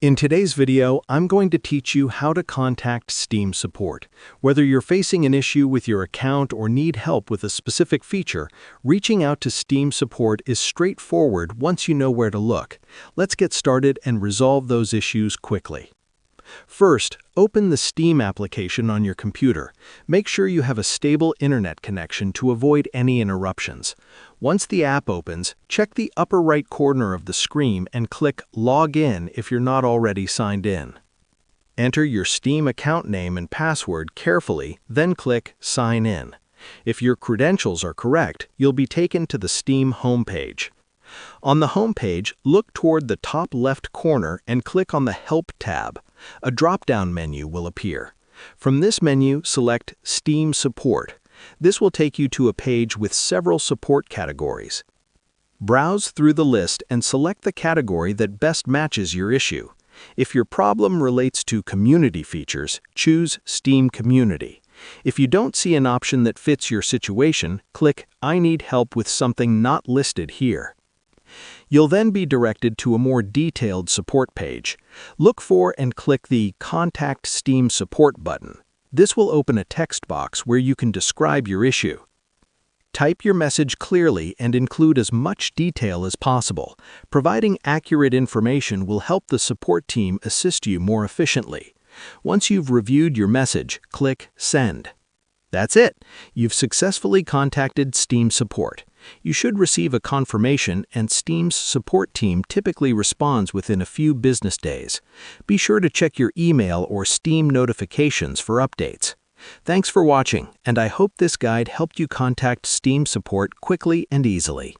In today's video, I'm going to teach you how to contact Steam support. Whether you're facing an issue with your account or need help with a specific feature, reaching out to Steam support is straightforward once you know where to look. Let's get started and resolve those issues quickly. First, open the Steam application on your computer. Make sure you have a stable internet connection to avoid any interruptions. Once the app opens, check the upper right corner of the screen and click Log In if you're not already signed in. Enter your Steam account name and password carefully, then click Sign In. If your credentials are correct, you'll be taken to the Steam homepage. On the homepage, look toward the top left corner and click on the Help tab. A drop-down menu will appear. From this menu, select Steam Support. This will take you to a page with several support categories. Browse through the list and select the category that best matches your issue. If your problem relates to community features, choose Steam Community. If you don't see an option that fits your situation, click I need help with something not listed here. You'll then be directed to a more detailed support page. Look for and click the Contact Steam Support button. This will open a text box where you can describe your issue. Type your message clearly and include as much detail as possible. Providing accurate information will help the support team assist you more efficiently. Once you've reviewed your message, click Send. That's it. You've successfully contacted Steam support. You should receive a confirmation, and Steam's support team typically responds within a few business days. Be sure to check your email or Steam notifications for updates. Thanks for watching, and I hope this guide helped you contact Steam support quickly and easily.